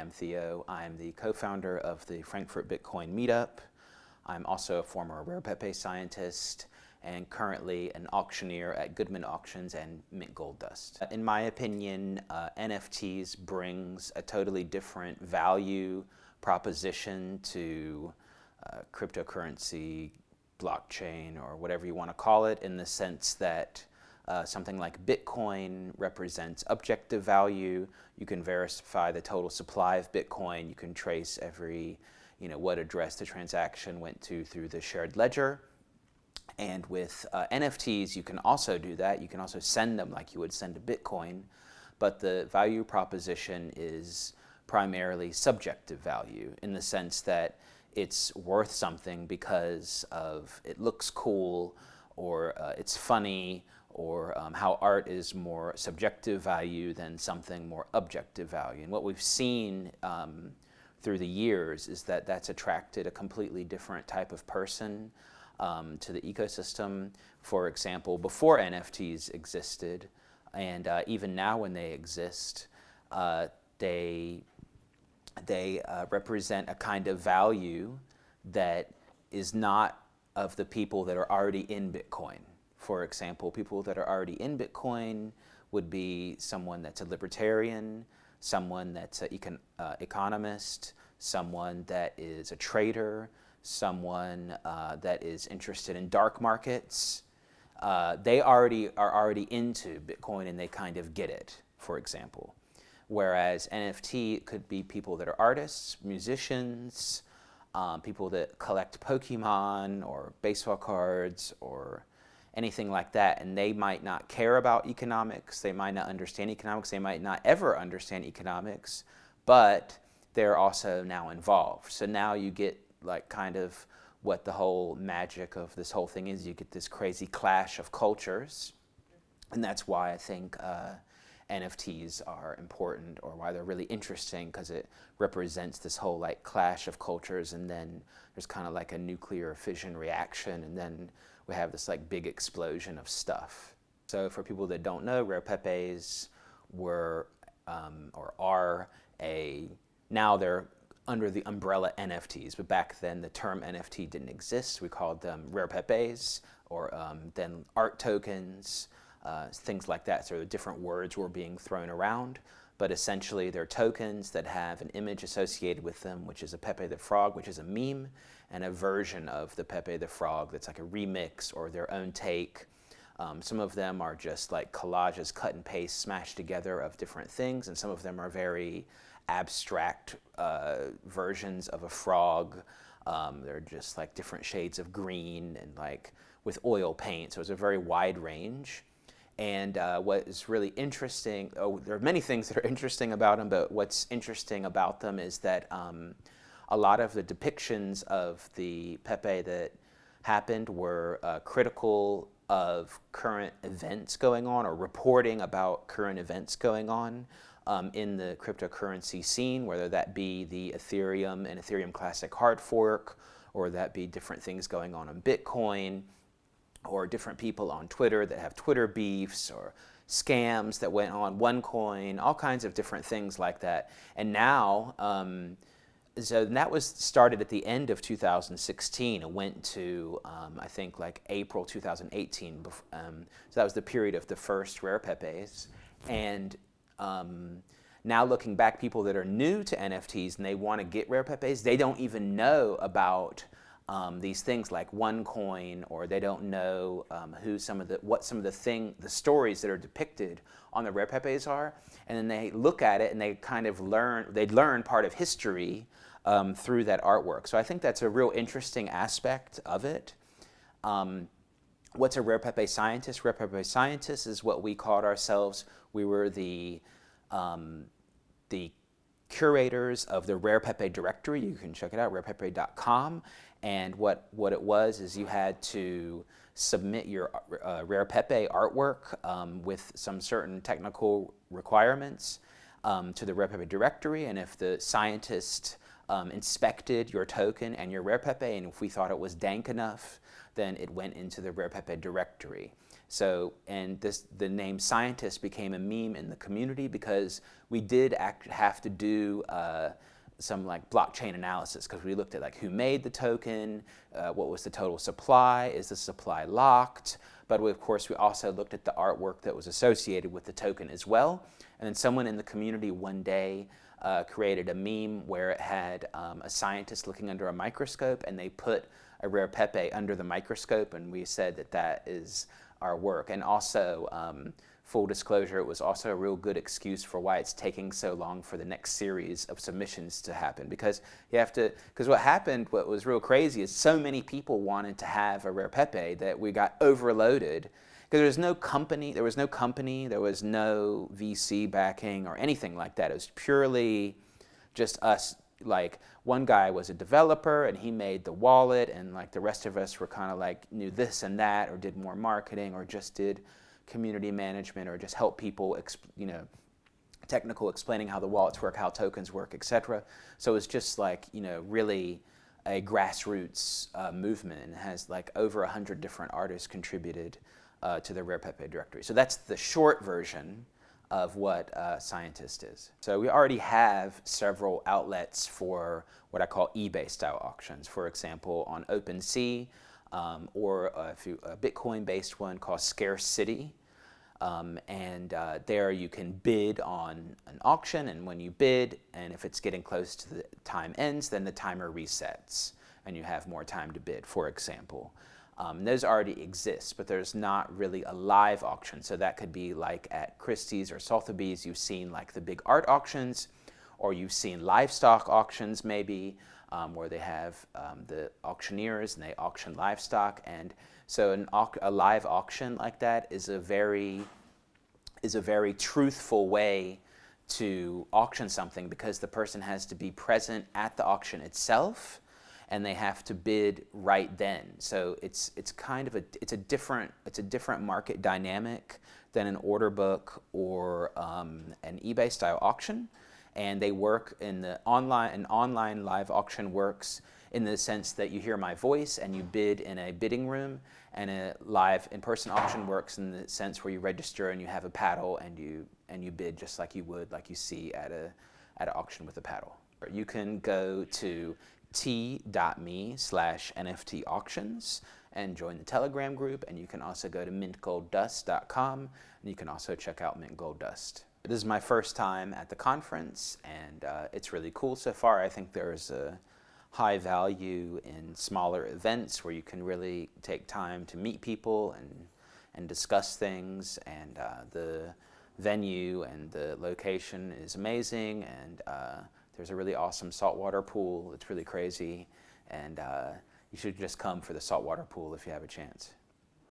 I'm Theo. I'm the co-founder of the Frankfurt Bitcoin Meetup. I'm also a former Rare Pepe scientist and currently an auctioneer at Goodman Auctions and Mint Gold Dust. In my opinion, NFTs brings a totally different value proposition to cryptocurrency, blockchain, or whatever you want to call it, in the sense that something like Bitcoin represents objective value. You can verify the total supply of Bitcoin. You can trace every, what address the transaction went to through the shared ledger. And with NFTs, you can also do that. You can also send them like you would send a Bitcoin, but the value proposition is primarily subjective value, in the sense that it's worth something because of it looks cool, or it's funny, or how art is more subjective value than something more objective value. And what we've seen through the years is that that's attracted a completely different type of person to the ecosystem. For example, before NFTs existed, and even now when they exist, they represent a kind of value that is not of the people that are already in Bitcoin. For example, people that are already in Bitcoin would be someone that's a libertarian, someone that's an economist, someone that is a trader, someone that is interested in dark markets. They are already into Bitcoin and they kind of get it, for example. Whereas NFT could be people that are artists, musicians, people that collect Pokemon or baseball cards or anything like that, and they might not care about economics, they might not understand economics, they might not ever understand economics, but they're also now involved. So now you get like kind of what the whole magic of this whole thing is. You get this crazy clash of cultures, and that's why I think NFTs are important, or why they're really interesting, because it represents this whole like clash of cultures, and then there's kind of like a nuclear fission reaction, and then we have this like big explosion of stuff. So for people that don't know, Rare Pepes were or are now they're under the umbrella NFTs, but back then the term NFT didn't exist. We called them Rare Pepes, or then art tokens, things like that. So different words were being thrown around, but essentially they're tokens that have an image associated with them, which is a Pepe the Frog, which is a meme, and a version of the Pepe the Frog that's like a remix or their own take. Some of them are just like collages, cut and paste, smashed together of different things, and some of them are very abstract versions of a frog. They're just like different shades of green and like with oil paint, so it's a very wide range. And what is really interesting, there are many things that are interesting about them, but what's interesting about them is that a lot of the depictions of the Pepe that happened were critical of current events going on, or reporting about current events going on in the cryptocurrency scene, whether that be the Ethereum and Ethereum Classic hard fork, or that be different things going on Bitcoin, or different people on Twitter that have Twitter beefs, or scams that went on OneCoin, all kinds of different things like that. And now, so that was started at the end of 2016. It went to, I think, like April 2018. So that was the period of the first Rare Pepes. And now looking back, people that are new to NFTs and they want to get Rare Pepes, they don't even know about these things like OneCoin, or they don't know the stories that are depicted on the Rare Pepes are, and then they look at it and they kind of learn part of history through that artwork. So I think that's a real interesting aspect of it. What's a Rare Pepe scientist? Rare Pepe scientist is what we called ourselves. We were the curators of the Rare Pepe directory. You can check it out, rarepepe.com. And what it was is you had to submit your Rare Pepe artwork with some certain technical requirements to the Rare Pepe directory. And if the scientist inspected your token and your Rare Pepe, and if we thought it was dank enough, then it went into the Rare Pepe directory. So, and the name scientist became a meme in the community because we did have to do some like blockchain analysis, because we looked at like who made the token, what was the total supply, is the supply locked, but of course we also looked at the artwork that was associated with the token as well. And then someone in the community one day created a meme where it had a scientist looking under a microscope, and they put a Rare Pepe under the microscope, and we said that that is our work. And also, full disclosure, it was also a real good excuse for why it's taking so long for the next series of submissions to happen, because you have to, because what was real crazy is so many people wanted to have a Rare Pepe that we got overloaded, because there was no company, there was no VC backing or anything like that. It was purely just us. Like, one guy was a developer and he made the wallet, and like the rest of us were kind of like knew this and that, or did more marketing, or just did community management, or just help people, technical explaining how the wallets work, how tokens work, etc. So it's just like, really a grassroots movement, and has like over 100 different artists contributed to the Rare Pepe directory. So that's the short version of what Scientist is. So we already have several outlets for what I call eBay style auctions. For example, on OpenSea, or a Bitcoin-based one called Scarce City. There you can bid on an auction, and when you bid, and if it's getting close to the time ends, then the timer resets, and you have more time to bid, for example. Those already exist, but there's not really a live auction. So that could be like at Christie's or Sotheby's, you've seen like the big art auctions, or you've seen livestock auctions maybe, where they have the auctioneers and they auction livestock. And so a live auction like that is a very truthful way to auction something, because the person has to be present at the auction itself, and they have to bid right then. So it's a different market dynamic than an order book or an eBay style auction. And they work in an online live auction works in the sense that you hear my voice and you bid in a bidding room, and a live in-person auction works in the sense where you register and you have a paddle and you bid just like you would, like you see at an auction with a paddle. You can go to t.me/NFT auctions and join the Telegram group, and you can also go to mintgolddust.com, and you can also check out Mint Gold Dust. This is my first time at the conference, and it's really cool so far. I think there's a high value in smaller events where you can really take time to meet people and discuss things, and the venue and the location is amazing, and there's a really awesome saltwater pool. It's really crazy, and you should just come for the saltwater pool if you have a chance.